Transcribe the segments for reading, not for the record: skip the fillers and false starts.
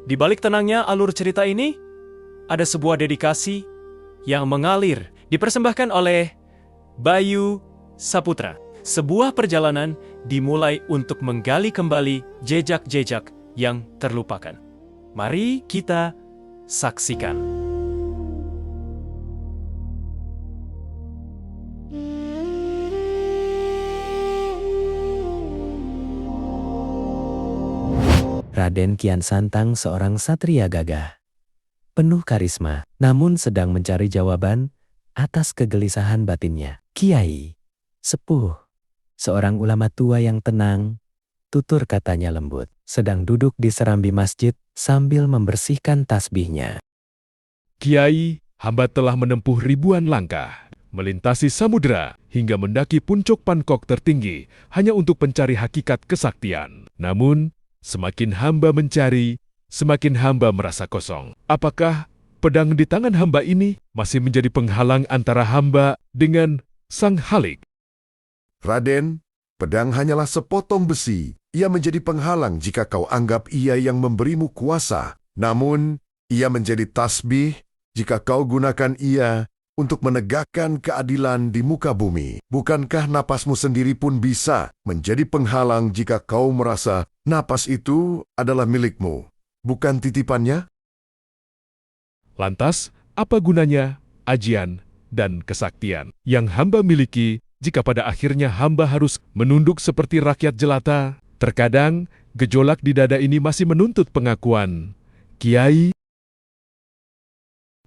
Di balik tenangnya alur cerita ini, ada sebuah dedikasi yang mengalir dipersembahkan oleh Bayu Saputra. Sebuah perjalanan dimulai untuk menggali kembali jejak-jejak yang terlupakan. Mari kita saksikan. Raden Kian Santang seorang satria gagah, penuh karisma, namun sedang mencari jawaban atas kegelisahan batinnya. Kiai, sepuh, seorang ulama tua yang tenang, tutur katanya lembut, sedang duduk di serambi masjid sambil membersihkan tasbihnya. Kiai, hamba telah menempuh ribuan langkah, melintasi samudera hingga mendaki puncak pankok tertinggi hanya untuk mencari hakikat kesaktian. Namun, semakin hamba mencari, semakin hamba merasa kosong. Apakah pedang di tangan hamba ini masih menjadi penghalang antara hamba dengan Sang Halik? Raden, pedang hanyalah sepotong besi. Ia menjadi penghalang jika kau anggap ia yang memberimu kuasa. Namun, ia menjadi tasbih jika kau gunakan ia untuk menegakkan keadilan di muka bumi. Bukankah napasmu sendiri pun bisa menjadi penghalang jika kau merasa napas itu adalah milikmu, bukan titipannya? Lantas, apa gunanya ajian dan kesaktian yang hamba miliki jika pada akhirnya hamba harus menunduk seperti rakyat jelata? Terkadang, gejolak di dada ini masih menuntut pengakuan. Kiai,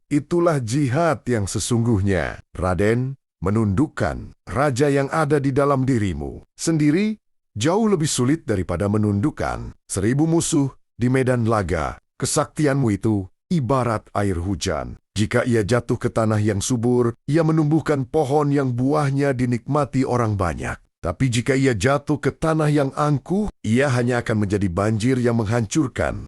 Itulah jihad yang sesungguhnya. Raden, menundukkan raja yang ada di dalam dirimu sendiri jauh lebih sulit daripada menundukkan 1000 musuh di medan laga. Kesaktianmu itu ibarat air hujan. Jika ia jatuh ke tanah yang subur, ia menumbuhkan pohon yang buahnya dinikmati orang banyak. Tapi jika ia jatuh ke tanah yang angkuh, ia hanya akan menjadi banjir yang menghancurkan.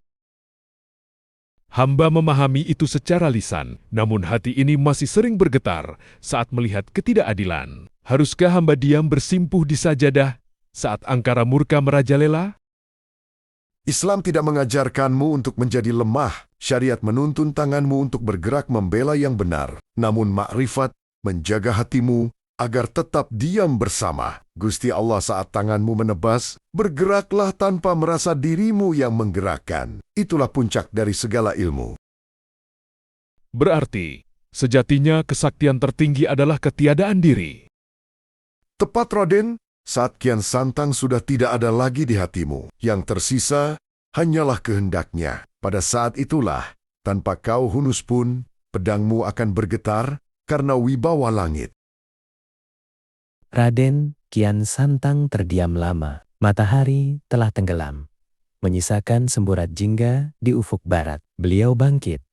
hamba memahami itu secara lisan, namun hati ini masih sering bergetar saat melihat ketidakadilan. Haruskah hamba diam bersimpuh di sajadah saat angkara murka merajalela? Islam tidak mengajarkanmu untuk menjadi lemah. Syariat menuntun tanganmu untuk bergerak membela yang benar. Namun makrifat menjaga hatimu agar tetap diam bersama. Gusti Allah saat tanganmu menebas, bergeraklah tanpa merasa dirimu yang menggerakkan. Itulah puncak dari segala ilmu. Berarti, sejatinya kesaktian tertinggi adalah ketiadaan diri. Tepat, Raden, saat Kian Santang sudah tidak ada lagi di hatimu. Yang tersisa hanyalah kehendaknya. Pada saat itulah, tanpa kau hunus pun, pedangmu akan bergetar karena wibawa langit. Raden Kian Santang terdiam lama. Matahari telah tenggelam, menyisakan semburat jingga di ufuk barat. Beliau bangkit,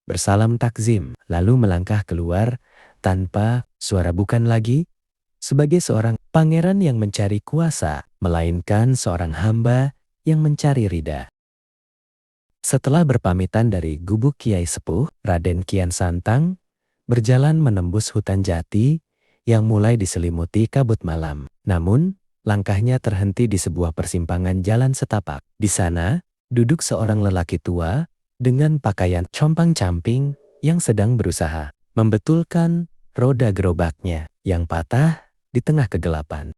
bersalam takzim, lalu melangkah keluar tanpa suara, bukan lagi sebagai seorang pangeran yang mencari kuasa, melainkan seorang hamba yang mencari ridha. Setelah berpamitan dari gubuk Kiai Sepuh, Raden Kian Santang berjalan menembus hutan jati yang mulai diselimuti kabut malam. Namun, langkahnya terhenti di sebuah persimpangan jalan setapak. Di sana, duduk seorang lelaki tua dengan pakaian compang-camping yang sedang berusaha membetulkan roda gerobaknya yang patah di tengah kegelapan.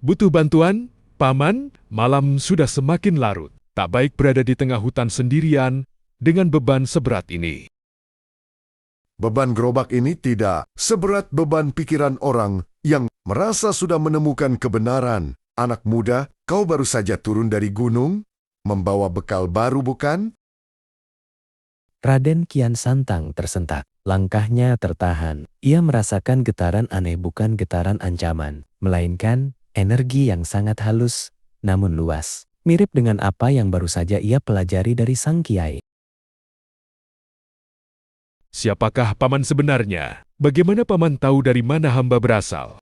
Butuh bantuan, Paman? Malam sudah semakin larut. Tak baik berada di tengah hutan sendirian dengan beban seberat ini. Beban gerobak ini tidak seberat beban pikiran orang yang merasa sudah menemukan kebenaran. Anak muda, kau baru saja turun dari gunung, membawa bekal baru bukan? Raden Kian Santang tersentak, langkahnya tertahan. Ia merasakan getaran aneh, bukan getaran ancaman, melainkan energi yang sangat halus namun luas. Mirip dengan apa yang baru saja ia pelajari dari sang kiai. Siapakah Paman sebenarnya? Bagaimana Paman tahu dari mana hamba berasal?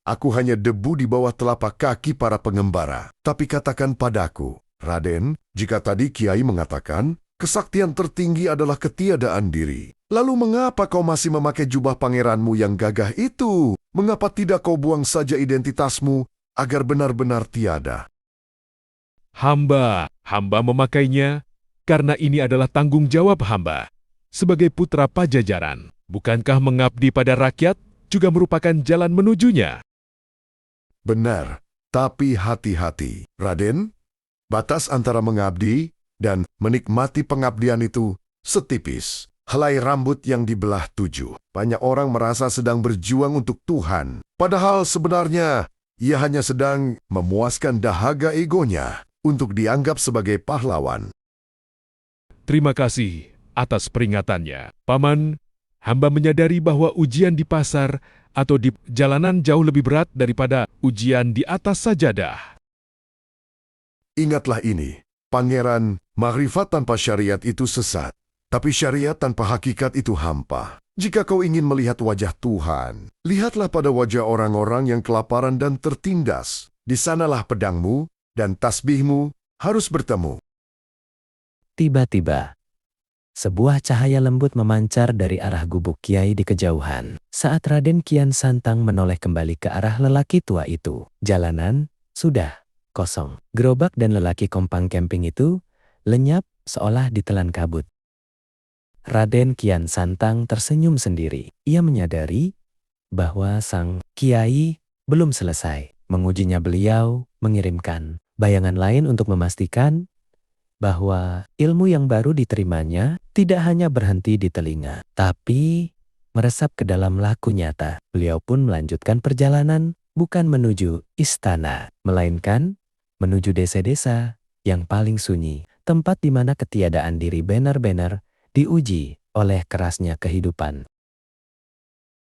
Aku hanya debu di bawah telapak kaki para pengembara. Tapi katakan padaku, Raden, jika tadi Kiai mengatakan, kesaktian tertinggi adalah ketiadaan diri. Lalu mengapa kau masih memakai jubah pangeranmu yang gagah itu? Mengapa tidak kau buang saja identitasmu agar benar-benar tiada? Hamba memakainya karena ini adalah tanggung jawab hamba sebagai putra Pajajaran. Bukankah mengabdi pada rakyat juga merupakan jalan menujunya? Benar, tapi hati-hati, Raden. Batas antara mengabdi dan menikmati pengabdian itu setipis helai rambut yang dibelah 7. Banyak orang merasa sedang berjuang untuk Tuhan, padahal sebenarnya ia hanya sedang memuaskan dahaga egonya untuk dianggap sebagai pahlawan. Terima kasih atas peringatannya. Paman, hamba menyadari bahwa ujian di pasar atau di jalanan jauh lebih berat daripada ujian di atas sajadah. Ingatlah ini, Pangeran, makrifat tanpa syariat itu sesat, tapi syariat tanpa hakikat itu hampa. Jika kau ingin melihat wajah Tuhan, lihatlah pada wajah orang-orang yang kelaparan dan tertindas. Di sanalah pedangmu dan tasbihmu harus bertemu. Tiba-tiba, sebuah cahaya lembut memancar dari arah gubuk Kiai di kejauhan. Saat Raden Kian Santang menoleh kembali ke arah lelaki tua itu, jalanan sudah kosong. Gerobak dan lelaki kompang camping itu lenyap seolah ditelan kabut. Raden Kian Santang tersenyum sendiri. Ia menyadari bahwa sang Kiai belum selesai mengujinya. Beliau mengirimkan bayangan lain untuk memastikan bahwa ilmu yang baru diterimanya tidak hanya berhenti di telinga, tapi meresap ke dalam laku nyata. Beliau pun melanjutkan perjalanan bukan menuju istana, melainkan menuju desa-desa yang paling sunyi, tempat di mana ketiadaan diri benar-benar diuji oleh kerasnya kehidupan.